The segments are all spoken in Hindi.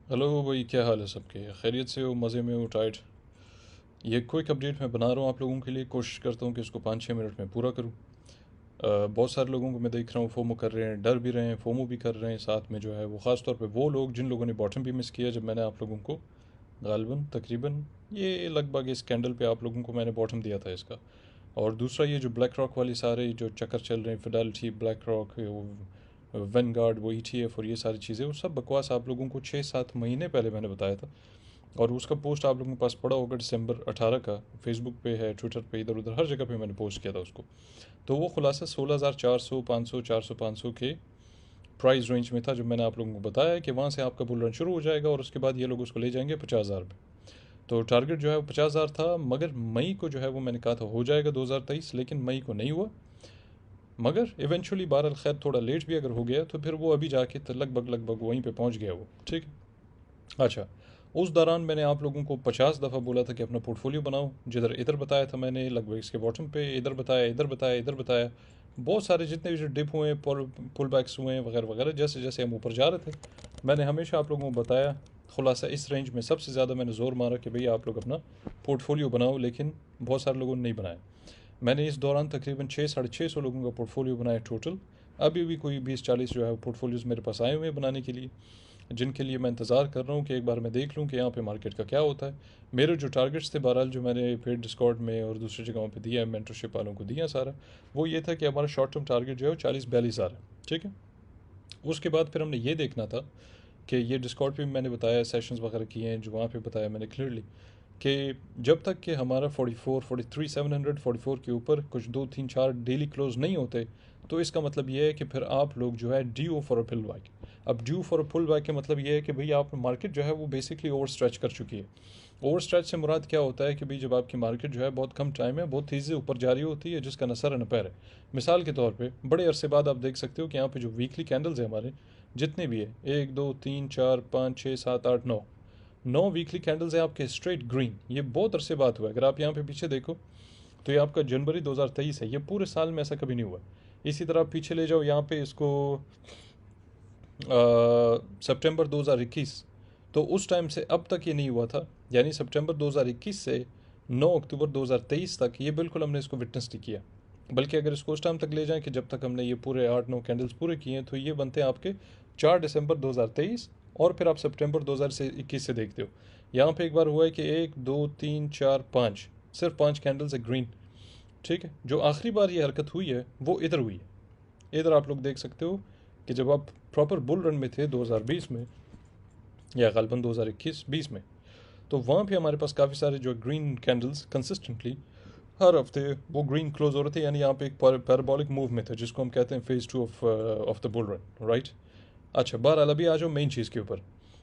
हेलो भाई, क्या हाल है सबके? खैरियत से हो? मज़े में हो? टाइट? ये क्विक अपडेट मैं बना रहा हूँ आप लोगों के लिए। कोशिश करता हूँ कि इसको 5-6 मिनट में पूरा करूँ। बहुत सारे लोगों को मैं देख रहा हूँ फोमो कर रहे हैं, डर भी रहे हैं, फोमो भी कर रहे हैं साथ में। जो है वो ख़ास तौर पे वो लोग जिन लोगों ने बॉटम भी मिस किया जब मैंने आप लोगों को गालबन तकरीबन ये लगभग इस कैंडल पे आप लोगों को मैंने बॉटम दिया था इसका। और दूसरा ये जो ब्लैक रॉक वाली सारे जो चक्कर चल रहे हैं, फिडेलिटी, ब्लैक रॉक, वेनगार्ड, वो ETF और ये सारी चीज़ें, वो सब बकवास आप लोगों को 6-7 महीने पहले मैंने बताया था। और उसका पोस्ट आप लोगों के पास पड़ा होगा दिसंबर 18 का। फेसबुक पे है, ट्विटर पे, इधर उधर हर जगह पे मैंने पोस्ट किया था उसको। तो वो खुलासा 16,400, 500, 400, 500 के प्राइस रेंज में था, जो मैंने आप लोगों को बताया कि वहाँ से आपका बुल रन शुरू हो जाएगा और उसके बाद ये लोग उसको ले जाएंगे 50,000 पे। तो टारगेट जो है वो 50,000 था, मगर मई को जो है वो मैंने कहा था हो जाएगा 2023, लेकिन मई को नहीं हुआ। मगर इवेंचुअली बहरहाल खैर थोड़ा लेट भी अगर हो गया तो फिर वो अभी जाके तो लगभग लगभग वहीं पे पहुंच गया वो, ठीक है। अच्छा, उस दौरान मैंने आप लोगों को 50 दफ़ा बोला था कि अपना पोर्टफोलियो बनाओ। जिधर इधर बताया था मैंने लगभग इसके बॉटम पे, इधर बताया, इधर बताया, इधर बताया। बहुत सारे जितने भी जो डिप हुए, पुल बैक्स हुए वगैरह वगैरह, जैसे जैसे हम ऊपर जा रहे थे मैंने हमेशा आप लोगों को बताया। खुलासा इस रेंज में सबसे ज़्यादा मैंने ज़ोर मारा कि भैया आप लोग अपना पोर्टफोलियो बनाओ, लेकिन बहुत सारे लोगों ने नहीं बनाया। मैंने इस दौरान तकरीबन 600-650 लोगों का पोर्टफोलियो बनाया टोटल। अभी भी कोई 20-40 जो है पोर्टफोलियोज़ मेरे पास आए हुए हैं बनाने के लिए, जिनके लिए मैं इंतज़ार कर रहा हूँ कि एक बार मैं देख लूँ कि यहाँ पे मार्केट का क्या होता है। मेरे जो टारगेट्स थे बहरहाल, जो मैंने पेड डिस्कॉर्ड में और दूसरी जगहों पे दिया है, मेंटरशिप वालों को दिया सारा, वो ये था कि हमारा शॉर्ट टर्म टारगेट जो है वो 40-42 हज़ार है, ठीक है। उसके बाद फिर हमने ये देखना था कि ये डिस्कॉर्ड पे भी मैंने बताया, सेशंस वगैरह किए हैं जो वहाँ पे बताया मैंने क्लियरली कि जब तक कि हमारा 44, 43, 700, 44 के ऊपर कुछ 2-3-4 डेली क्लोज नहीं होते, तो इसका मतलब ये है कि फिर आप लोग जो है due for a pull back. अब due for a pull back का मतलब ये है कि भाई आप मार्केट जो है वो बेसिकली ओवर स्ट्रेच कर चुकी है। ओवर स्ट्रेच से मुराद क्या होता है कि भाई जब आपकी मार्केट जो है बहुत कम टाइम है बहुत तेज़ी से ऊपर जा रही होती है, जिसका न सर न पैर है। मिसाल के तौर पे बड़े अरसे बाद आप देख सकते हो कि यहाँ पे जो वीकली कैंडल्स हैं हमारे, जितने भी है, 1, 2, 3, 4, 5, 6, 7, 8, 9, 9 वीकली कैंडल्स हैं आपके स्ट्रेट ग्रीन। ये बहुत अरसे बात हुआ है। अगर आप यहाँ पे पीछे देखो तो ये आपका जनवरी 2023 है। ये पूरे साल में ऐसा कभी नहीं हुआ। इसी तरह आप पीछे ले जाओ यहाँ पे इसको, सितंबर 2021, तो उस टाइम से अब तक ये नहीं हुआ था। यानी सितंबर 2021 से 9 अक्टूबर 2023 तक ये बिल्कुल हमने इसको विटनेस नहीं किया। बल्कि अगर इसको उस टाइम तक ले जाएं कि जब तक हमने ये पूरे 8-9 कैंडल्स पूरे किए हैं, तो ये बनते हैं आपके 4 दिसंबर 2023। और फिर आप सितंबर 2021 से देखते हो, यहाँ पे एक बार हुआ है कि 1, 2, 3, 4, 5, सिर्फ 5 कैंडल्स है ग्रीन, ठीक है। जो आखिरी बार ये हरकत हुई है वो इधर हुई है। इधर आप लोग देख सकते हो कि जब आप प्रॉपर बुल रन में थे 2020 में, या गलबन 2021-20 में, तो वहाँ पे हमारे पास काफ़ी सारे जो ग्रीन कैंडल्स कंसिस्टेंटली हर हफ्ते वो ग्रीन क्लोज हो रहे थे। यानी यहाँ पे एक पैराबोलिक मूव में थे, जिसको हम कहते हैं phase 2 of the bull run, right. अच्छा, बहरहाल अभी आ जाओ मेन चीज़ के ऊपर।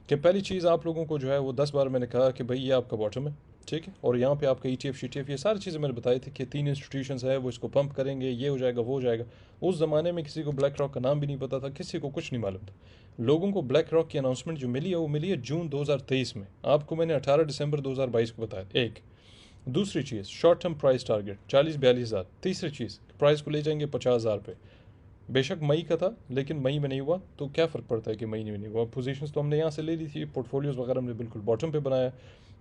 कि पहली चीज़ आप लोगों को जो है वो 10 बार मैंने कहा कि भाई ये आपका बॉटम है, ठीक है। और यहाँ पे आपका ETF शीटीएफ ये सारी चीज़ें मैंने बताई थी कि 3 इंस्टीट्यूशंस है वो इसको पंप करेंगे, ये हो जाएगा वो हो जाएगा। उस ज़माने में किसी को ब्लैक रॉक का नाम भी नहीं पता था, किसी को कुछ नहीं मालूम था। लोगों को ब्लैक रॉक की अनाउंसमेंट जो मिली है वो मिली है जून 2023 में। आपको मैंने 18 दिसंबर 2022 को बताया। एक दूसरी चीज़, शॉर्ट टर्म प्राइस टारगेट 40-42 हज़ार। तीसरी चीज़, प्राइस को ले जाएंगे 50,000 पे। बेशक मई का था लेकिन मई में नहीं हुआ, तो क्या फ़र्क पड़ता है कि मई में नहीं हुआ। पोजीशंस तो हमने यहाँ से ले ली थी, पोर्टफोलियोज़ वगैरह हमने बिल्कुल बॉटम पे बनाया।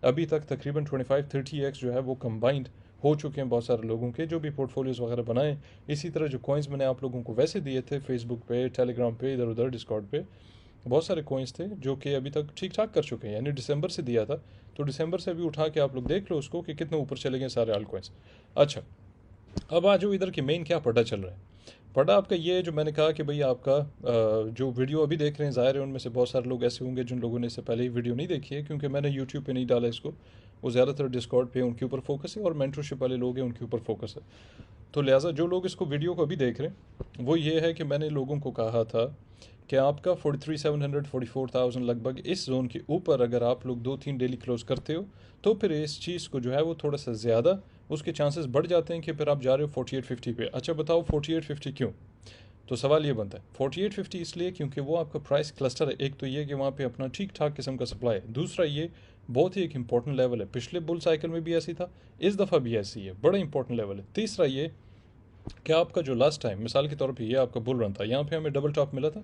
अभी तक तकरीबन 25-30x जो है वो कंबाइंड हो चुके हैं बहुत सारे लोगों के, जो भी पोर्टफोलियोज़ वगैरह बनाए। इसी तरह जो कॉइन्स मैंने आप लोगों को वैसे दिए थे फेसबुक पे, टेलीग्राम पे, इधर उधर डिस्कॉर्ड पे, बहुत सारे कॉइन्स थे जो कि अभी तक ठीक ठाक कर चुके हैं। यानी दिसंबर से दिया था, तो दिसंबर से अभी उठा के आप लोग देख लो उसको कि कितने ऊपर चले गए सारे आल कॉइन्स। अच्छा, अब आ जाओ इधर कि मेन क्या पता चल रहा है। पढ़ा आपका ये जो मैंने कहा कि भाई आपका जो वीडियो अभी देख रहे हैं, ज़ाहिर है उनमें से बहुत सारे लोग ऐसे होंगे जिन लोगों ने इससे पहले ही वीडियो नहीं देखी है, क्योंकि मैंने यूट्यूब पे नहीं डाला इसको। वो ज़्यादातर डिस्कॉर्ड पे उनके ऊपर फोकस है और मेंटरशिप वाले लोग हैं उनके ऊपर फोकस है। तो लिहाजा जो लोग इसको वीडियो को अभी देख रहे हैं वो ये है कि मैंने लोगों को कहा था कि आपका 43,700, 44,000 लगभग इस जोन के ऊपर अगर आप लोग 2-3 डेली क्लोज करते हो, तो फिर इस चीज़ को जो है वो थोड़ा सा ज़्यादा उसके चांसेस बढ़ जाते हैं कि फिर आप जा रहे हो 48-50 पे। अच्छा बताओ 48-50 क्यों? तो सवाल ये बनता है 48-50 इसलिए क्योंकि वो आपका प्राइस क्लस्टर है। एक तो ये कि वहाँ पे अपना ठीक ठाक किस्म का सप्लाई है। दूसरा ये बहुत ही एक इंपॉर्टेंट लेवल है, पिछले बुल साइकिल में भी ऐसी था, इस दफ़ा भी ऐसी है, बड़ा इंपॉर्टेंट लेवल है। तीसरा ये कि आपका जो लास्ट टाइम मिसाल के तौर पे ये आपका बुल रन था, यहाँ पे हमें डबल टॉप मिला था,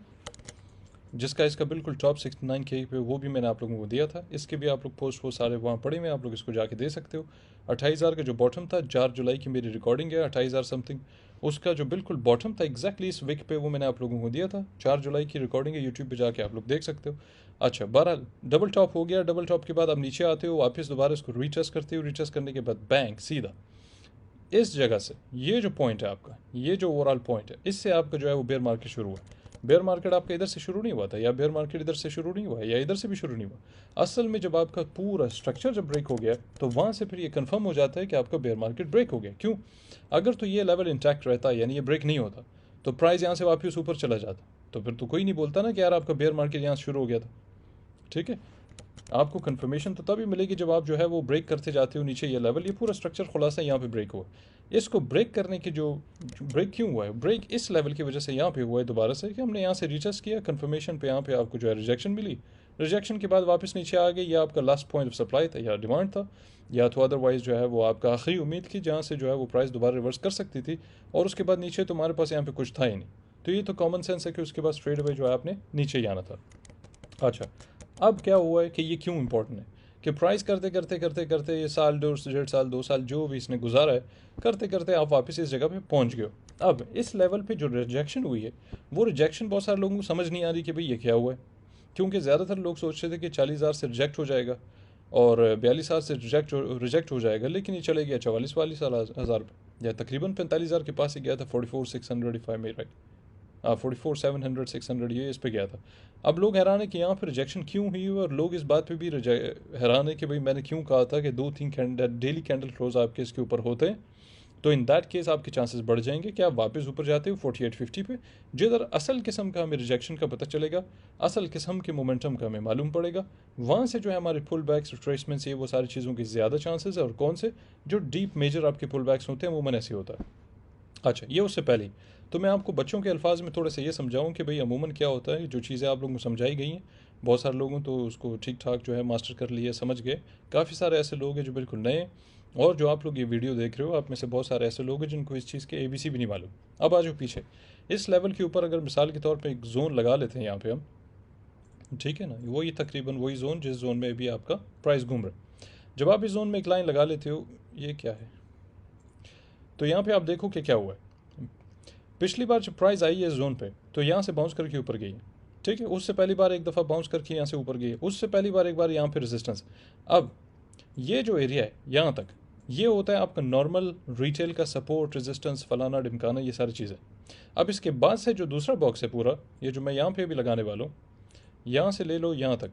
जिसका इसका बिल्कुल टॉप 69K पे वो भी मैंने आप लोगों को दिया था। इसके भी आप लोग पोस्ट वो सारे वहाँ पड़े हुए, आप लोग इसको जाके दे सकते हो। 28,000 का जो बॉटम था, 4 जुलाई की मेरी रिकॉर्डिंग है, 28,000 समथिंग, उसका जो बिल्कुल बॉटम था एग्जैक्टली इस विक पे वो मैंने आप लोगों को दिया था। 4 जुलाई की रिकॉर्डिंग है, यूट्यूब पे जाके आप लोग देख सकते हो। अच्छा, बहरहाल डबल टॉप हो गया। डबल टॉप के बाद आप नीचे आते हो, वापस दोबारा इसको रीटेस्ट करते हो, रीटेस्ट करने के बाद बैंक सीधा इस जगह से, ये जो पॉइंट है आपका, ये जो ओवरऑल पॉइंट है, इससे आपका जो है वो बेयर मार्केट शुरू हुआ। बेयर मार्केट आपका इधर से शुरू नहीं हुआ था, या बेयर मार्केट इधर से शुरू नहीं हुआ है, या इधर से भी शुरू नहीं हुआ। असल में जब आपका पूरा स्ट्रक्चर जब ब्रेक हो गया तो वहाँ से फिर ये कंफर्म हो जाता है कि आपका बेयर मार्केट ब्रेक हो गया। क्यों? अगर तो ये लेवल इंटैक्ट रहता, यानी ये ब्रेक नहीं होता, तो प्राइस यहाँ से वापस ऊपर चला जाता, तो फिर तो कोई नहीं बोलता ना कि यार आपका बेयर मार्केट यहाँ से शुरू हो गया था। ठीक है, आपको कंफर्मेशन तो तभी मिलेगी जब आप जो है वो ब्रेक करते जाते हो नीचे। ये लेवल, ये पूरा स्ट्रक्चर खुलासा यहाँ पे ब्रेक हुआ। इसको ब्रेक करने की जो ब्रेक क्यों हुआ है, ब्रेक इस लेवल की वजह से यहाँ पे हुआ है दोबारा से, कि हमने यहाँ से रीटेस्ट किया कंफर्मेशन पे, यहाँ पे आपको जो है रिजेक्शन मिली, रिजेक्शन के बाद वापस नीचे आ गई। ये आपका लास्ट पॉइंट ऑफ सप्लाई था या डिमांड था, या तो अदरवाइज जो है वो आपका आखिरी उम्मीद की जहाँ से जो है वो प्राइस दोबारा रिवर्स कर सकती थी, और उसके बाद नीचे तुम्हारे पास यहाँ पे कुछ था ही नहीं। तो ये तो कॉमन सेंस है कि उसके बाद स्ट्रेट अवे जो है आपने नीचे ही आना था। अच्छा, अब क्या हुआ है कि ये क्यों इंपॉर्टेंट है, कि प्राइस करते करते करते करते ये साल, 1.5 साल, 2 साल जो भी इसने गुजारा है, करते करते आप वापस इस जगह पे पहुंच गए हो। अब इस लेवल पे जो रिजेक्शन हुई है, वो रिजेक्शन बहुत सारे लोगों को समझ नहीं आ रही कि भाई ये क्या हुआ है, क्योंकि ज़्यादातर लोग सोचते थे कि 40,000 से रिजेक्ट हो जाएगा और 42,000 से रिजेक्ट हो जाएगा, लेकिन ये चले गया 44,000 पे, या तकरीबन 45,000 के पास ही गया था। 44,600 इफ आई मे राइट, 44,700 600 ये इस पे गया था। अब लोग हैरान है कि यहाँ पर रिजेक्शन क्यों हुई, और लोग इस बात पे भी हैरान है कि भाई मैंने क्यों कहा था कि 2-3 डेली कैंडल क्लोज आपके इसके ऊपर होते हैं, तो इन दैट केस आपके चांसेस बढ़ जाएंगे कि आप वापस ऊपर जाते हो 4850 पे, जिधर असल किस्म का हमें रिजेक्शन का पता चलेगा, असल किस्म के मोमेंटम का हमें मालूम पड़ेगा। वहाँ से जो है हमारे पुल बैक्स, रिट्रेसमेंट्स, ये वो सारी चीज़ों की ज़्यादा चांसेस है, और कौन से जो डीप मेजर आपके पुल बैक्स होते हैं वो मन ऐसे होता है। अच्छा, ये उससे पहले तो मैं आपको बच्चों के अल्फाज में थोड़ा सा ये समझाऊं कि भाई अमूमन क्या होता है। जो चीज़ें आप लोगों को समझाई गई हैं, बहुत सारे लोगों तो उसको ठीक ठाक जो है मास्टर कर लिए, समझ गए। काफ़ी सारे ऐसे लोग हैं जो बिल्कुल नए, और जो आप लोग ये वीडियो देख रहे हो आप में से बहुत सारे ऐसे लोग हैं जिनको इस चीज़ के ABC भी नहीं मालूम। अब आ जाओ पीछे, इस लेवल के ऊपर अगर मिसाल के तौर पर एक जोन लगा लेते हैं यहाँ पर हम, ठीक है ना, वही तकरीबन वही जोन जिस जोन में भी आपका प्राइस घूम रहा है। जब आप इस जोन में एक लाइन लगा लेते हो, ये क्या है, तो यहाँ पे आप देखो कि क्या हुआ है। पिछली बार जब प्राइस आई है इस जोन पे, तो यहाँ से बाउंस करके ऊपर गई है, ठीक है। उससे पहली बार एक दफ़ा बाउंस करके यहाँ से ऊपर गई है, उससे पहली बार एक बार यहाँ पे रेजिस्टेंस। अब ये जो एरिया है यहाँ तक, ये होता है आपका नॉर्मल रिटेल का सपोर्ट, रेजिस्टेंस, फलाना ढिमकाना, ये सारी चीज़ें। अब इसके बाद से जो दूसरा बॉक्स है पूरा, ये जो मैं यहाँ पे भी लगाने वाला हूँ, यहाँ से ले लो यहाँ तक,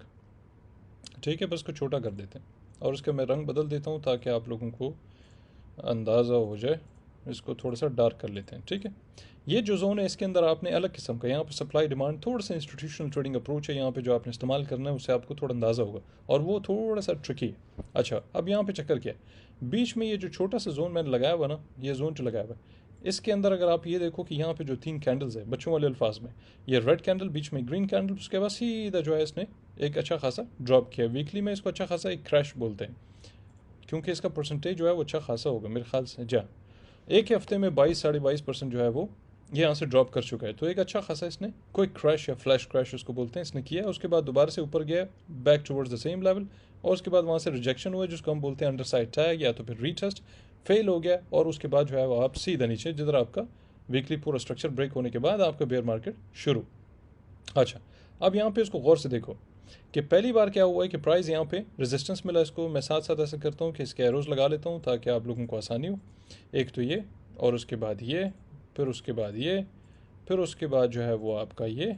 ठीक है। बस को छोटा कर देते हैं, और उसका मैं रंग बदल देता हूँ ताकि आप लोगों को अंदाज़ा हो जाए। इसको थोड़ा सा डार्क कर लेते हैं, ठीक है। ये जो जोन है इसके अंदर आपने अलग किस्म का, यहाँ पे सप्लाई डिमांड थोड़ा सा इंस्टीट्यूशनल ट्रेडिंग अप्रोच है यहाँ पे जो आपने इस्तेमाल करना है, उससे आपको थोड़ा अंदाज़ा होगा, और वो थोड़ा सा ट्रिकी है। अच्छा, अब यहाँ पे चक्कर क्या है, बीच में ये जो छोटा सा जोन मैंने लगाया हुआ ना, ये जोन जो लगाया हुआ है, इसके अंदर अगर आप ये देखो कि यहाँ पे जो 3 कैंडल्स है बच्चों वाले अल्फाज में, ये रेड कैंडल, बीच में ग्रीन कैंडल, उसके बाद सीधा जो है इसने एक अच्छा खासा ड्रॉप किया। वीकली में इसको अच्छा खासा एक क्रैश बोलते हैं, क्योंकि इसका परसेंटेज जो है वो अच्छा खासा होगा मेरे ख्याल से। जा एक ही हफ्ते में 22-22.5% जो है वो ये यहाँ से ड्रॉप कर चुका है, तो एक अच्छा खासा इसने कोई क्रैश या फ्लैश क्रैश उसको बोलते हैं, इसने किया। उसके बाद दोबारा से ऊपर गया back towards the same level, और उसके बाद वहाँ से रिजेक्शन हुआ जिसको हम बोलते हैं अंडर साइड टैग, या तो फिर रीटेस्ट, फेल हो गया, और उसके बाद जो है वो आप सीधा नीचे, जिधर आपका वीकली पूरा स्ट्रक्चर ब्रेक होने के बाद आपका बेयर मार्केट शुरू। अच्छा, अब यहाँ पे इसको गौर से देखो कि पहली बार क्या हुआ है कि प्राइस यहाँ पे रेजिस्टेंस मिला। इसको मैं साथ साथ ऐसा करता हूँ कि इसके एरोज लगा लेता हूँ ताकि आप लोगों को आसानी हो। एक तो ये, और उसके बाद ये, फिर उसके बाद ये, फिर उसके बाद जो है वो आपका ये,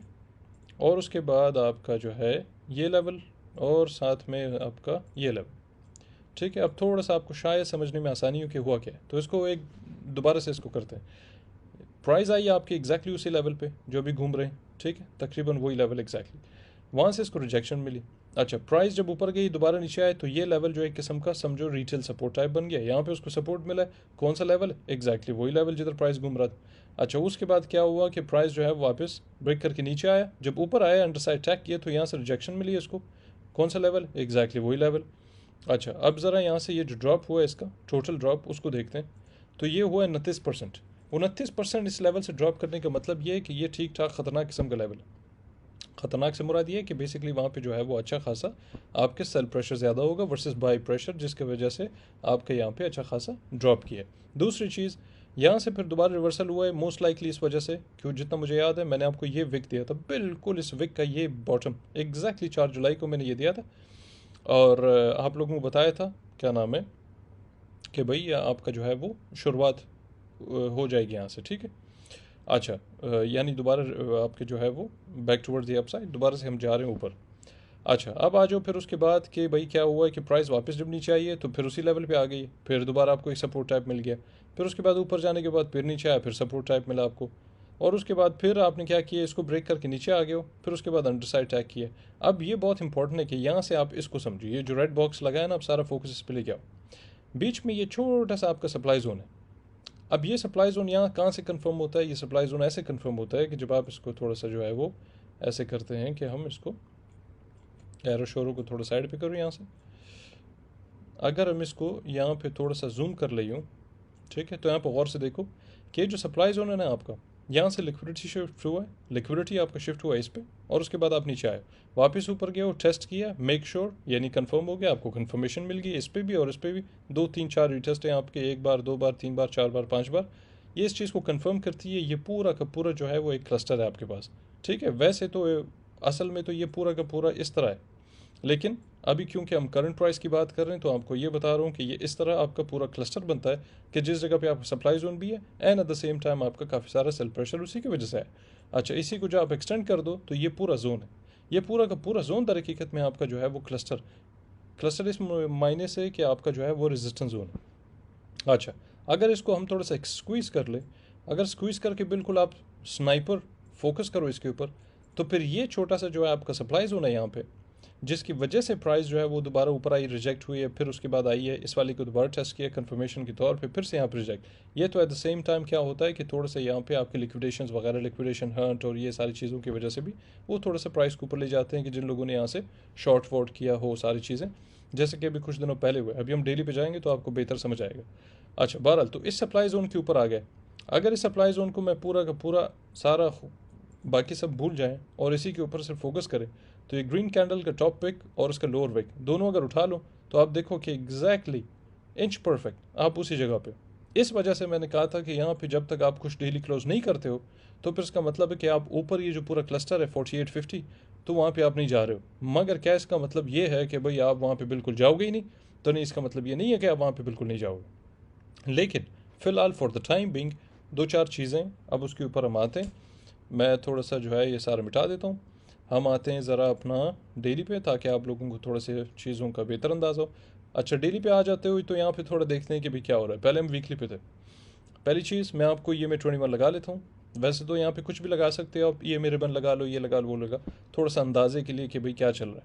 और उसके बाद आपका जो है ये लेवल, और साथ में आपका ये लेवल, ठीक है। अब थोड़ा सा आपको शायद समझने में आसानी हो कि हुआ क्या है, तो इसको एक दोबारा से इसको करते हैं। प्राइस आई आपकी एग्जैक्टली उसी लेवल पे जो भी घूम रहे हैं, ठीक है, तकरीबन वही लेवल एग्जैक्टली, वहाँ से इसको रिजेक्शन मिली। अच्छा, प्राइस जब ऊपर गई दोबारा नीचे आए, तो ये लेवल जो एक किस्म का समझो रिटेल सपोर्ट टाइप बन गया, यहाँ पे उसको सपोर्ट मिला है। कौन सा लेवल? एग्जैक्टली वही लेवल जिधर प्राइस घूम रहा था। अच्छा, उसके बाद क्या हुआ कि प्राइस जो है वापस ब्रेक करके नीचे आया, जब ऊपर आया अंडर साइड टैग किया, तो यहाँ से रिजेक्शन मिली इसको। कौन सा लेवल? एग्जैक्टली वही लेवल। अच्छा, अब ज़रा यहाँ से ये जो ड्रॉप हुआ है इसका टोटल ड्रॉप, उसको देखते हैं, तो ये हुआ है 29%। 29% इस लेवल से ड्रॉप करने का मतलब ये है कि ये ठीक ठाक ख़तरनाक किस्म का लेवल है। ख़तरनाक से मुराद ये है कि बेसिकली वहाँ पे जो है वो अच्छा खासा आपके सेल प्रेशर ज़्यादा होगा वर्सेस बाई प्रेशर, जिसकी वजह से आपके यहाँ पे अच्छा खासा ड्रॉप किया। दूसरी चीज़, यहाँ से फिर दोबारा रिवर्सल हुआ है मोस्ट लाइकली इस वजह से, क्यों जितना मुझे याद है मैंने आपको ये विक दिया था, बिल्कुल इस विक का ये बॉटम एग्जैक्टली 4 जुलाई को मैंने ये दिया था और आप लोगों को बताया था क्या नाम है कि भाई आपका जो है वो शुरुआत हो जाएगी यहाँ से, ठीक है। अच्छा, यानी दोबारा आपके जो है वो बैक टुवर्ड्स द अपसाइड, दोबारा से हम जा रहे हैं ऊपर। अच्छा, अब आ जाओ फिर उसके बाद कि भाई क्या हुआ है कि प्राइस वापस जब नीचे आई है तो फिर उसी लेवल पे आ गई, फिर दोबारा आपको एक सपोर्ट टाइप मिल गया, फिर उसके बाद ऊपर जाने के बाद फिर नीचे आया, फिर सपोर्ट टाइप मिला आपको, और उसके बाद फिर आपने क्या किया, इसको ब्रेक करके नीचे आ गए हो, फिर उसके बाद अंडर साइड टैग किया। अब ये बहुत इंपॉर्टेंट है कि यहाँ से आप इसको समझिए, ये जो रेड बॉक्स लगा है ना, आप सारा फोकस इस पर ले जाओ। बीच में ये छोटा सा आपका सप्लाई जोन है। अब ये सप्लाई जोन यहाँ कहाँ से कंफर्म होता है, ये सप्लाई जोन ऐसे कंफर्म होता है कि जब आप इसको थोड़ा सा जो है वो ऐसे करते हैं कि हम इसको एरो शोरों को थोड़ा साइड पे करो यहाँ से, अगर हम इसको यहाँ पे थोड़ा सा जूम कर ले यूँ, ठीक है, तो यहाँ पर गौर से देखो कि जो सप्लाई जोन है ना आपका, यहाँ से लिक्विडिटी शिफ्ट हुआ है, लिक्विडिटी आपका शिफ्ट हुआ है इस पर, और उसके बाद आप नीचे आए, वापस ऊपर गए और टेस्ट किया, मेक श्योर यानी कंफर्म हो गया, आपको कंफर्मेशन मिल गई इस पर भी और इस पर भी, 2 3 4 रिटेस्ट हैं आपके, 1 बार 2 बार 3 बार 4 बार 5 बार, ये इस चीज़ को कंफर्म करती है। ये पूरा का पूरा जो है वो एक क्लस्टर है आपके पास, ठीक है। वैसे तो असल में तो ये पूरा का पूरा इस तरह है, लेकिन अभी क्योंकि हम करंट प्राइस की बात कर रहे हैं तो आपको ये बता रहा हूँ कि ये इस तरह आपका पूरा क्लस्टर बनता है कि जिस जगह पे आपका सप्लाई जोन भी है and at the same time आपका काफ़ी सारा सेल प्रेशर उसी की वजह से है। अच्छा, इसी को जो आप एक्सटेंड कर दो तो ये पूरा जोन है, ये पूरा का पूरा जोन दर हकीकत में आपका जो है वो क्लस्टर इस मायने से कि आपका जो है वो रेजिस्टेंस जोन है। अच्छा, अगर इसको हम थोड़ा सा स्क्वीज़ कर ले, अगर स्क्वीज़ करके बिल्कुल आप स्नाइपर फोकस करो इसके ऊपर, तो फिर ये छोटा सा जो है आपका सप्लाई जोन है यहाँ पे, जिसकी वजह से प्राइस जो है वो दोबारा ऊपर आई, रिजेक्ट हुई है, फिर उसके बाद आई है, इस वाले को दोबारा टेस्ट किया कंफर्मेशन के तौर पे, फिर से यहाँ पर रिजेक्ट। ये तो एट द सेम टाइम क्या होता है कि थोड़ा सा यहाँ पे आपके लिक्विडेशंस वगैरह, लिक्विडेशन हंट और ये सारी चीज़ों की वजह से भी वो थोड़ा सा प्राइस को ऊपर ले जाते हैं कि जिन लोगों ने यहाँ से शॉर्ट वॉट किया हो सारी चीज़ें, जैसे कि अभी कुछ दिनों पहले हुए। अभी हम डेली पे जाएंगे तो आपको बेहतर समझ आएगा। अच्छा, बहरहाल तो इस सप्लाई जोन के ऊपर आ गए, अगर इस सप्लाई जोन को मैं पूरा का पूरा सारा बाकी सब भूल जाएं और इसी के ऊपर सिर्फ फोकस करें, तो ये ग्रीन कैंडल का टॉप विक और उसका लोअर विक दोनों अगर उठा लो तो आप देखो कि एग्जैक्टली इंच परफेक्ट आप उसी जगह पे। इस वजह से मैंने कहा था कि यहाँ पे जब तक आप कुछ डेली क्लोज नहीं करते हो तो फिर इसका मतलब है कि आप ऊपर ये जो पूरा क्लस्टर है 4850 तो वहाँ पे आप नहीं जा रहे हो। मगर क्या इसका मतलब ये है कि भाई आप वहाँ पे बिल्कुल जाओगे ही नहीं? तो नहीं, इसका मतलब ये नहीं है कि आप वहाँ पे बिल्कुल नहीं जाओगे। लेकिन फ़िलहाल फॉर द टाइम बिंग 2-4 चीज़ें अब उसके ऊपर हम आते हैं। मैं थोड़ा सा जो है ये सारा मिटा देता हूँ, हम आते हैं ज़रा अपना डेली पे, ताकि आप लोगों को थोड़ा से चीज़ों का बेहतर अंदाज़ हो। अच्छा, डेली पे आ जाते हुए तो यहाँ पे थोड़ा देखते हैं कि भाई क्या हो रहा है। पहले हम वीकली पे थे। पहली चीज़ मैं आपको ये मैं 21 लगा लेता हूँ, वैसे तो यहाँ पे कुछ भी लगा सकते हो आप, ये मेरे रिबन लगा लो, ये लगा लो, वो लगा, थोड़ा सा अंदाजे के लिए कि भाई क्या चल रहा है।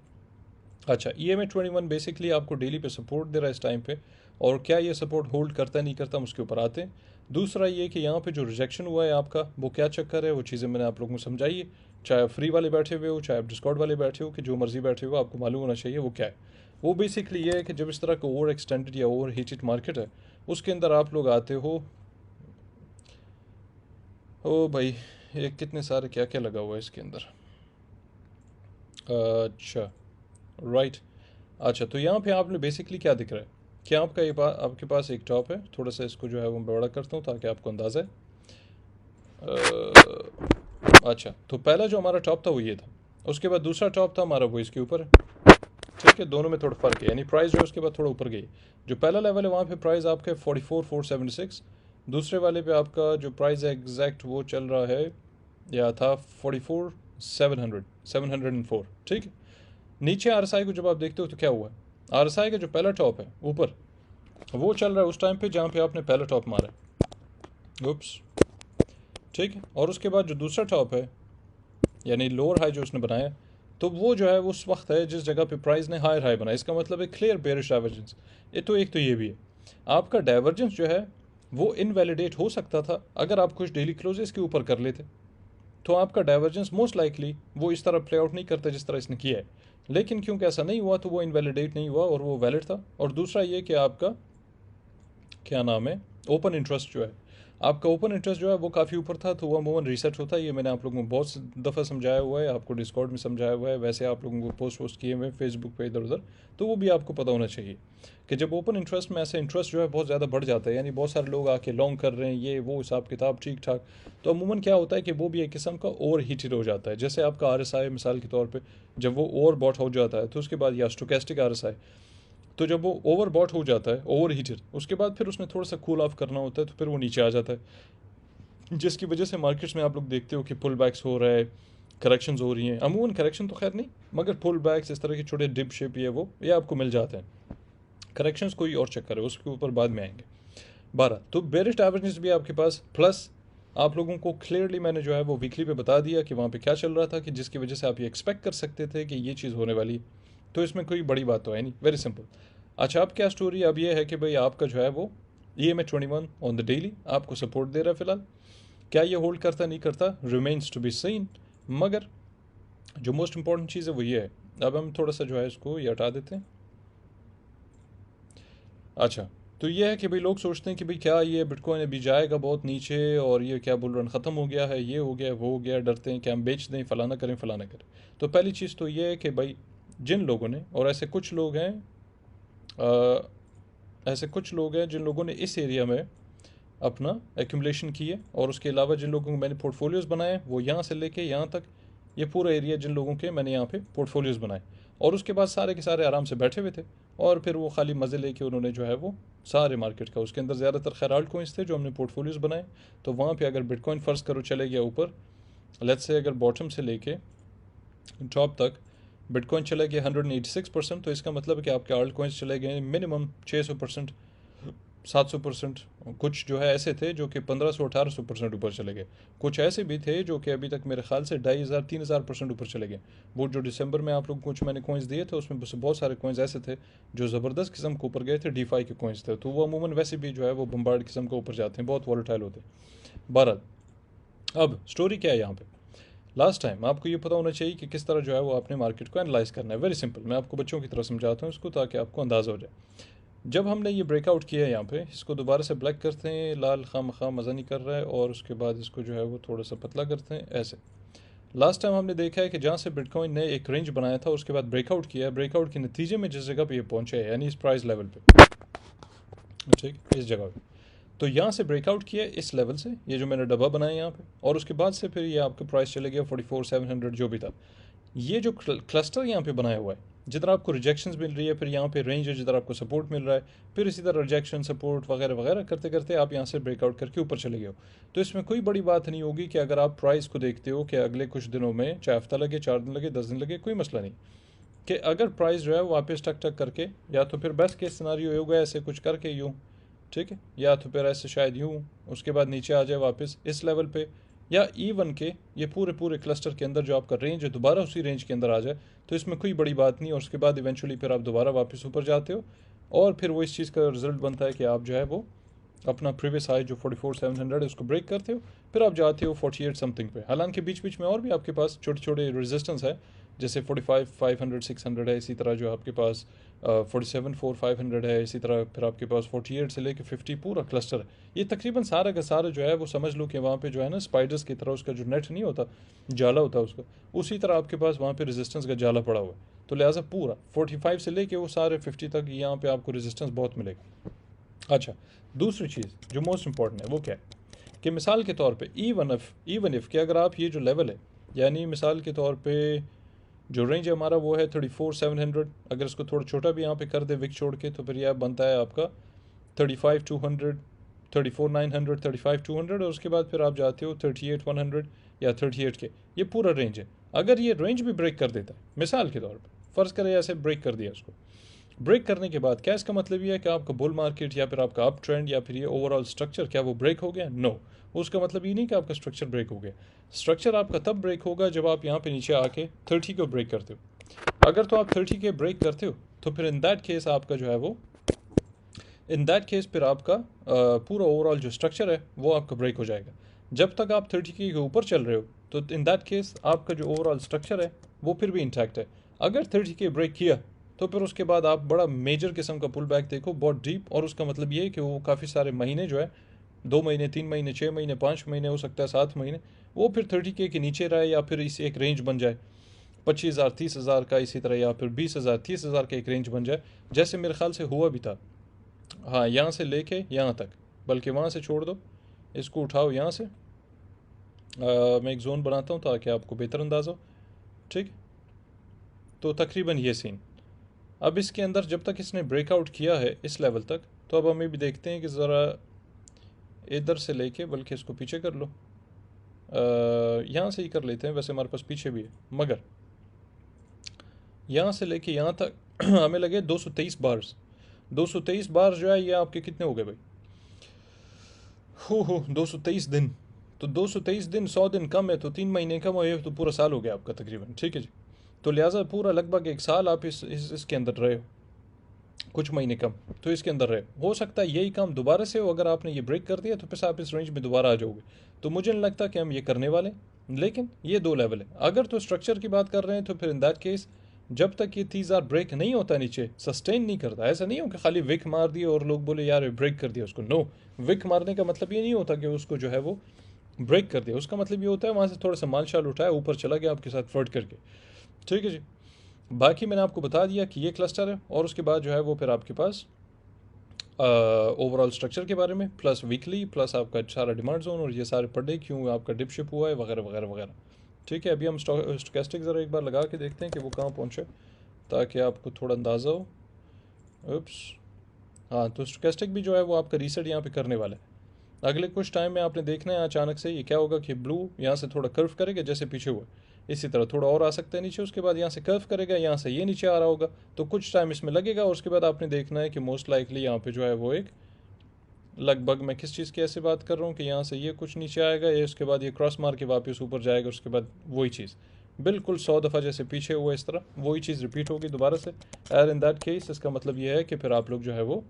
अच्छा, EMA 21 बेसिकली आपको डेली पे सपोर्ट दे रहा है इस टाइम पे, और क्या ये सपोर्ट होल्ड करता है नहीं करता हम उसके ऊपर आते हैं। दूसरा ये कि यहाँ पे जो रिजेक्शन हुआ है आपका वो क्या चक्कर है, वो चीज़ें मैंने आप लोगों को समझाई है, चाहे आप फ्री वाले बैठे हुए हो चाहे आप डिस्कॉर्ड वाले बैठे हो, कि जो मर्जी बैठे हो आपको मालूम होना चाहिए वो क्या है। वो बेसिकली ये है कि जब इस तरह का ओवर एक्सटेंडेड या ओवर हीटेड मार्केट है उसके अंदर आप लोग आते हो, ओ भाई ये कितने सारे क्या क्या लगा हुआ है इसके अंदर। अच्छा, राइट। अच्छा, तो यहाँ पे आपने बेसिकली क्या दिख रहा है कि आपका ये आपके पास एक टॉप है, थोड़ा सा इसको जो है वो बड़ा करता हूँ ताकि आपको अंदाज़ा है। अच्छा, तो पहला जो हमारा टॉप था वो ये था, उसके बाद दूसरा टॉप था हमारा वो इसके ऊपर है, ठीक है। दोनों में थोड़ा फ़र्क है, यानी प्राइस जो है उसके बाद थोड़ा ऊपर गई। जो पहला लेवल है वहाँ पे प्राइस आपका 44,476, दूसरे वाले पे आपका जो प्राइस है एग्जैक्ट वो चल रहा है या था 44,704, ठीक है। नीचे RSI को जब आप देखते हो तो क्या हुआ है, RSI का जो पहला टॉप है ऊपर वो चल रहा है उस टाइम पे जहाँ पे आपने पहला टॉप मारा है, उप्स, ठीक है। और उसके बाद जो दूसरा टॉप है यानी लोअर हाई जो उसने बनाया, तो वो जो है उस वक्त है जिस जगह पे प्राइस ने हायर हाई बनाया। इसका मतलब है क्लियर बेरिश डाइवर्जेंस। ये तो एक तो ये भी है, आपका डाइवर्जेंस जो है वो इनवैलिडेट हो सकता था अगर आप कुछ डेली क्लोजेस के ऊपर कर लेते, तो आपका डाइवर्जेंस मोस्ट लाइकली वो इस तरह प्ले आउट नहीं करता जिस तरह इसने किया है। लेकिन क्योंकि ऐसा नहीं हुआ तो वो इनवैलिडेट नहीं हुआ और वो वैलिड था। और दूसरा ये कि आपका क्या नाम है ओपन इंटरेस्ट जो है, आपका ओपन इंटरेस्ट जो है वो काफ़ी ऊपर था, तो वो अमूमन रीसेट होता है। ये मैंने आप लोगों को बहुत दफ़ा समझाया हुआ है, आपको डिस्कॉर्ड में समझाया हुआ है, वैसे आप लोगों को पोस्ट किए हुए हैं फेसबुक पे इधर उधर, तो वो भी आपको पता होना चाहिए कि जब ओपन इंटरेस्ट में ऐसे इंटरेस्ट जो है बहुत ज़्यादा बढ़ जाता है, यानी बहुत सारे लोग आके लॉन्ग कर रहे हैं, ये वो हिसाब किताब ठीक ठाक, तो अमूमन क्या होता है कि वो भी एक किस्म का ओवर हीटेड हो जाता है। जैसे आपका RSI मिसाल के तौर पर जब वो ओवर बॉट हो जाता है, तो उसके बाद या स्टोकेस्टिक RSI, तो जब वो ओवर बॉट हो जाता है, ओवर हीटेड, उसके बाद फिर उसने थोड़ा सा कूल ऑफ करना होता है, तो फिर वो नीचे आ जाता है, जिसकी वजह से मार्केट्स में आप लोग देखते हो कि पुल बैक्स हो रहा है, करेक्शंस हो रही हैं। अमूमन करेक्शन तो खैर नहीं, मगर पुल बैक्स इस तरह के छोटे डिप शेप ये आपको मिल जाते हैं। करेक्शंस कोई और चक्कर है, उसके ऊपर बाद में आएंगे। 12 तो बेरिस्ट एवरेजेस भी आपके पास, प्लस आप लोगों को क्लियरली मैंने जो है वो वीकली पे बता दिया कि वहाँ पे क्या चल रहा था, कि जिसकी वजह से आप ये एक्सपेक्ट कर सकते थे कि ये चीज़ होने वाली। तो इसमें कोई बड़ी बात तो है नहीं, वेरी सिंपल। अच्छा, अब क्या स्टोरी अब ये है कि भाई आपका जो है वो EMA21 ऑन द डेली आपको सपोर्ट दे रहा है फिलहाल। क्या ये होल्ड करता नहीं करता, रिमेन्स टू बी सीन। मगर जो मोस्ट इंपॉर्टेंट चीज़ है वो ये है, अब हम थोड़ा सा जो है इसको ये हटा देते हैं। अच्छा, तो ये है कि भाई लोग सोचते हैं कि भाई क्या ये बिटकॉइन अभी जाएगा बहुत नीचे और ये क्या बुल रन ख़त्म हो गया है, ये हो गया वो हो गया, डरते हैं कि हम बेच दें, फलाना करें फलाना करें। तो पहली चीज़ तो ये है कि भाई जिन लोगों ने, और ऐसे कुछ लोग हैं जिन लोगों ने इस एरिया में अपना एक्यूमुलेशन की है, और उसके अलावा जिन लोगों को मैंने पोर्टफोलियोज़ बनाए वो यहाँ से लेके यहाँ तक, ये पूरा एरिया जिन लोगों के मैंने यहाँ पे पोर्टफोलियोज़ बनाए, और उसके बाद सारे के सारे आराम से बैठे हुए थे, और फिर वो खाली मज़े लेके उन्होंने जो है वो सारे मार्केट का, उसके अंदर ज़्यादातर खैर आल्ट कॉइन्स थे जो हमने पोर्टफोलियोज़ बनाए। तो वहाँ पे अगर बिटकॉइन फ़र्ज़ करो चले गया ऊपर, लेट्स से अगर बॉटम से लेके टॉप तक बिटकॉइन चला गया 186%, तो इसका मतलब है कि आपके आल्ट कॉइन्स चले गए मिनिमम 600%, 700%। कुछ जो है ऐसे थे जो कि 1500-1800% ऊपर चले गए। कुछ ऐसे भी थे जो कि अभी तक मेरे ख्याल से 2500-3000% ऊपर चले गए। वो जो दिसंबर में आप लोग कुछ मैंने कॉइन्स दिए थे, उसमें बहुत सारे कॉइन्स ऐसे थे जो ज़बरदस्त किस्म के ऊपर गए थे, DeFi के कॉइन्स थे। तो वो अमूमन वैसे भी जो है वो बम्बार्ड किस्म के ऊपर जाते हैं, बहुत वॉलेटाइल होते हैं। बहरहाल अब स्टोरी क्या है यहाँ पे, लास्ट टाइम आपको ये पता होना चाहिए कि किस तरह जो है वो आपने मार्केट को एनालाइज करना है। वेरी सिंपल, मैं आपको बच्चों की तरह समझाता हूँ इसको ताकि आपको अंदाज़ा हो जाए। जब हमने ये ब्रेकआउट किया है यहाँ पे, इसको दोबारा से ब्लैक करते हैं, लाल खाम मज़ा नहीं कर रहा है, और उसके बाद इसको जो है वो थोड़ा सा पतला करते हैं ऐसे। लास्ट टाइम हमने देखा है कि जहाँ से बिटकॉइन ने एक रेंज बनाया था, उसके बाद ब्रेकआउट किया है, ब्रेकआउट के नतीजे में जिस जगह पे ये पहुँचे है, यानी इस प्राइस लेवल पे, ठीक, इस जगह पे, तो यहाँ से ब्रेकआउट किया इस लेवल से, ये जो मैंने डब्बा बनाया यहाँ पे, और उसके बाद से फिर ये आपका प्राइस चले गया 44,700 जो भी था। ये जो क्लस्टर यहाँ पे बनाया हुआ है, जिधर आपको रिजेक्शंस मिल रही है, फिर यहाँ पे रेंज है जिधर आपको सपोर्ट मिल रहा है, फिर इसी तरह रिजेक्शन सपोर्ट वगैरह वगैरह करते करते आप यहाँ से ब्रेकआउट करके ऊपर चले गए हो। तो इसमें कोई बड़ी बात नहीं होगी कि अगर आप प्राइस को देखते हो कि अगले कुछ दिनों में, चाहे हफ्ता लगे, 4 दिन लगे, 10 दिन लगे, कोई मसला नहीं, कि अगर प्राइस जो है वापस टक टक करके, या तो फिर बेस्ट केस सिनारियो होगा ऐसे कुछ करके यूँ, ठीक है, या तो फिर ऐसे शायद यूँ, उसके बाद नीचे आ जाए वापस इस लेवल पे, या E1 के ये पूरे पूरे क्लस्टर के अंदर जो आपका रेंज है दोबारा उसी रेंज के अंदर आ जाए, तो इसमें कोई बड़ी बात नहीं। और उसके बाद इवेंचुअली फिर आप दोबारा वापस ऊपर जाते हो, और फिर वो इस चीज़ का रिजल्ट बनता है कि आप जो है वो अपना प्रीवियस हाई जो 44,700 है उसको ब्रेक करते हो, फिर आप जाते हो 48 समथिंग पे। हालांकि बीच बीच में और भी आपके पास छोटे छोटे रेजिस्टेंस है, जैसे 45,500 600 है, इसी तरह जो आपके पास 47,400-500 है, इसी तरह फिर आपके पास 48 से लेके 50 पूरा क्लस्टर है। ये तकरीबन सारा का सारा जो है वो समझ लो कि वहाँ पे जो है ना स्पाइडर्स की तरह उसका जो नेट नहीं होता, जाला होता है उसका, उसी तरह आपके पास वहाँ पे रेजिस्टेंस का जाला पड़ा हुआ है। तो लिहाजा पूरा 45 से लेके वो सारे 50 तक यहाँ पे आपको रेजिस्टेंस बहुत मिलेगा। अच्छा, दूसरी चीज़ जो मोस्ट इंपॉर्टेंट है वो क्या है कि मिसाल के तौर पे इवन इफ़ कि अगर आप ये जो लेवल है, यानी मिसाल के तौर पे जो रेंज है हमारा वो है 34,700, अगर इसको थोड़ा छोटा भी यहाँ पे कर दे विक छोड़ के, तो फिर यह बनता है आपका 35,200, 34,900, 35,200, और उसके बाद फिर आप जाते हो 38,100 या 38 के, ये पूरा रेंज है। अगर ये रेंज भी ब्रेक कर देता है, मिसाल के तौर पर फ़र्ज़ करें ऐसे ब्रेक कर दिया उसको, ब्रेक करने के बाद क्या इसका मतलब ये है कि आपका बुल मार्केट या फिर आपका अप ट्रेंड या फिर ये ओवरऑल स्ट्रक्चर क्या वो ब्रेक हो गया? नो, उसका मतलब ये नहीं कि आपका स्ट्रक्चर ब्रेक हो गया। स्ट्रक्चर आपका तब ब्रेक होगा जब आप यहाँ पे नीचे आके 30 को ब्रेक करते हो। अगर तो आप 30 के ब्रेक करते हो तो फिर इन दैट केस आपका जो है वो, इन दैट केस फिर आपका पूरा ओवरऑल जो स्ट्रक्चर है वो आपका ब्रेक हो जाएगा। जब तक आप 30 के ऊपर चल रहे हो तो इन दैट केस आपका जो ओवरऑल स्ट्रक्चर है वो फिर भी इंटैक्ट है। अगर 30 के ब्रेक किया तो फिर उसके बाद आप बड़ा मेजर किस्म का पुल बैक देखो, बहुत डीप, और उसका मतलब ये है कि वो काफ़ी सारे महीने जो है 2 महीने, 3 महीने, 6 महीने, 5 महीने, हो सकता है 7 महीने, वो फिर 30K के नीचे रहे या फिर इस एक रेंज बन जाए 25,000 30,000 का, इसी तरह, या फिर 20,000 30,000 का एक रेंज बन जाए, जैसे मेरे ख्याल से हुआ भी था। हाँ, यहाँ से लेके यहाँ तक, बल्कि वहाँ से छोड़ दो, इसको उठाओ यहाँ से, मैं एक जोन बनाता हूँ ताकि आपको बेहतर अंदाज़ा हो। ठीक, तो तकरीबन ये सीन। अब इसके अंदर जब तक इसने ब्रेकआउट किया है इस लेवल तक, तो अब हमें भी देखते हैं कि ज़रा इधर से लेके, बल्कि इसको पीछे कर लो, यहाँ से ही कर लेते हैं, वैसे हमारे पास पीछे भी है, मगर यहाँ से लेके यहाँ तक हमें लगे 223 बार्स। 223 बार जो है ये आपके कितने हो गए भाई? हो 223 दिन। तो 223 दिन, 100 दिन कम है तो 3 महीने कम हुए तो पूरा साल हो गया आपका तकरीबन। ठीक है जी, तो लिहाजा पूरा लगभग एक साल आप इसके अंदर रहे हो, कुछ महीने कम तो इसके अंदर रहे हो सकता है यही काम दोबारा से हो। अगर आपने ये ब्रेक कर दिया तो फिर आप इस रेंज में दोबारा आ जाओगे। तो मुझे नहीं लगता कि हम ये करने वाले, लेकिन ये 2 लेवल है। अगर तो स्ट्रक्चर की बात कर रहे हैं तो फिर इन दैट केस जब तक ये 30,000 ब्रेक नहीं होता, नीचे सस्टेन नहीं करता, ऐसा नहीं हो कि खाली विक मार दिए और लोग बोले यार ब्रेक कर दिया उसको। नो, विक मारने का मतलब ये नहीं होता कि उसको जो है वो ब्रेक कर दिया। उसका मतलब ये होता है वहाँ से थोड़ा सा माल शाल उठाया, ऊपर चला गया आपके साथ फ्लर्ट करके। ठीक है जी, बाकी मैंने आपको बता दिया कि ये क्लस्टर है, और उसके बाद जो है वो फिर आपके पास ओवरऑल स्ट्रक्चर के बारे में, प्लस वीकली, प्लस आपका सारा डिमांड जोन, और ये सारे पर डे क्यों आपका डिप शिप हुआ है, वगैरह वगैरह वगैरह। ठीक है, अभी हम स्टोकेस्टिक ज़रा एक बार लगा के देखते हैं कि वो कहाँ पहुँचे, ताकि आपको थोड़ा अंदाज़ा हो। उप्स, हाँ, तो स्टोकेस्टिक भी जो है वो आपका रीसेट यहाँ पे करने वाला है। अगले कुछ टाइम में आपने देखना है अचानक से ये क्या होगा कि ब्लू यहाँ से थोड़ा कर्व करेगा जैसे पीछे हुआ, इसी तरह थोड़ा और आ सकता है नीचे, उसके बाद यहाँ से कर्व करेगा, यहाँ से ये नीचे आ रहा होगा, तो कुछ टाइम इसमें लगेगा, और उसके बाद आपने देखना है कि मोस्ट लाइकली यहाँ पे जो है वो एक लगभग, मैं किस चीज़ की ऐसे बात कर रहा हूँ कि यहाँ से ये कुछ नीचे आएगा, ये उसके बाद ये क्रॉस मार के वापस ऊपर जाएगा, उसके बाद वही चीज़ बिल्कुल 100 दफ़ा जैसे पीछे हुआ इस तरह वही चीज़ रिपीट होगी दोबारा से। एयर इन दैट केस इसका मतलब ये है कि फिर आप लोग जो है वो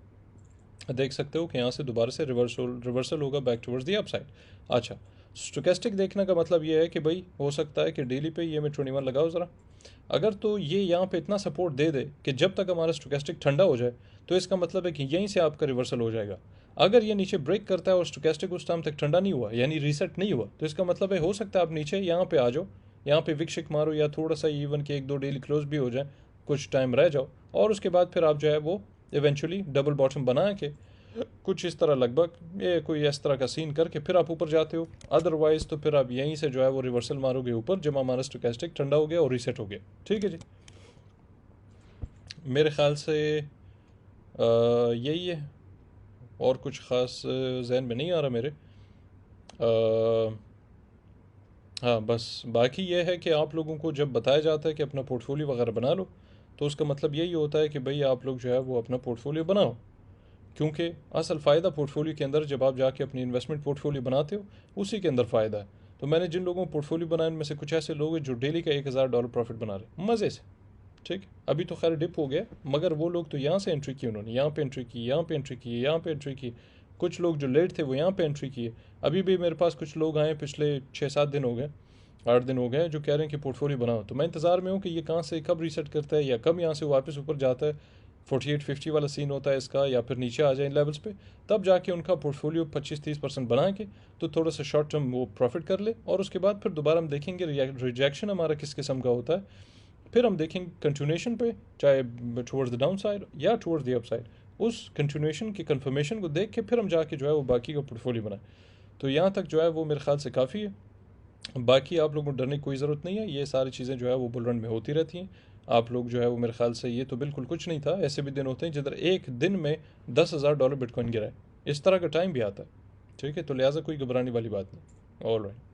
देख सकते हो कि यहाँ से दोबारा से रिवर्सल होगा बैक टुवर्ड्स दी अपसाइड। अच्छा, स्टोकेस्टिक देखने का मतलब ये है कि भाई हो सकता है कि डेली पे ये मैं 21 लगाओ ज़रा, अगर तो ये यहाँ पे इतना सपोर्ट दे दे कि जब तक हमारा स्टोकेस्टिक ठंडा हो जाए, तो इसका मतलब है कि यहीं से आपका रिवर्सल हो जाएगा। अगर ये नीचे ब्रेक करता है और स्टोकेस्टिक उस टाइम तक ठंडा नहीं हुआ, यानी रीसेट नहीं हुआ, तो इसका मतलब है हो सकता है आप नीचे यहाँ पे आ जाओ, यहाँ पे विक मारो, या थोड़ा सा इवन के 1-2 डेली क्लोज भी हो जाए, कुछ टाइम रह जाओ, और उसके बाद फिर आप जो है वो इवेंचुअली डबल बॉटम बना के कुछ इस तरह लगभग ये कोई इस तरह का सीन करके फिर आप ऊपर जाते हो। अदरवाइज तो फिर आप यहीं से जो है वो रिवर्सल मारोगे ऊपर जब हमारा स्टोकेस्टिक ठंडा हो गया और रीसेट हो गया। ठीक है जी, मेरे ख्याल से यही है, और कुछ ख़ास जहन में नहीं आ रहा मेरे। हाँ, बस बाकी ये है कि आप लोगों को जब बताया जाता है कि अपना पोर्टफोलियो वगैरह बना लो, तो उसका मतलब यही होता है कि भाई आप लोग जो है वो अपना पोर्टफोलियो बनाओ, क्योंकि असल फ़ायदा पोर्टफोलियो के अंदर जब आप जाके अपनी इन्वेस्टमेंट पोर्टफोलियो बनाते हो उसी के अंदर फ़ायदा है। तो मैंने जिन लोगों को पोर्टफोलियो बनाए उनमें से कुछ ऐसे लोग हैं जो डेली का $1,000 प्रॉफिट बना रहे मज़े से। ठीक, अभी तो खैर डिप हो गया, मगर वो लोग तो यहाँ से एंट्री की, उन्होंने यहाँ पे एंट्री की, यहाँ पे एंट्री की, यहाँ पे एंट्री की। कुछ लोग जो लेट थे वो यहाँ पे एंट्री किए। अभी भी मेरे पास कुछ लोग आए, पिछले 6-7 दिन हो गए, 8 दिन हो गए, जो कह रहे हैं कि पोर्टफोलियो बनाओ। तो मैं इंतज़ार में हूँ कि ये कहाँ से कब रीसेट करता है, या कब यहाँ से वापस ऊपर जाता है, 48-50 वाला सीन होता है इसका, या फिर नीचे आ जाए इन लेवल्स पे, तब जाके उनका पोर्टफोलियो 25-30% बना के तो थोड़ा सा शॉर्ट टर्म वो प्रॉफिट कर ले, और उसके बाद फिर दोबारा हम देखेंगे रिजेक्शन हमारा किस किस्म का होता है, फिर हम देखेंगे कंटिन्यूएशन पे, चाहे टुवर्ड्स द डाउन साइड या टुवर्ड्स द अप साइड। उस कंटिन्यूएशन की कंफर्मेशन को देख के फिर हम जाके जो है वो बाकी का पोर्टफोलियो बनाए। तो यहाँ तक जो है वो मेरे ख्याल से काफ़ी है। बाकी आप लोगों को डरने की कोई ज़रूरत नहीं है, ये सारी चीज़ें जो है वो बुल रन में होती रहती हैं। आप लोग जो है वो मेरे ख्याल से ये तो बिल्कुल कुछ नहीं था, ऐसे भी दिन होते हैं जिधर एक दिन में $10,000 बिटकॉइन गिरा है, इस तरह का टाइम भी आता है। ठीक है, तो लिहाजा कोई घबराने वाली बात नहीं। All right.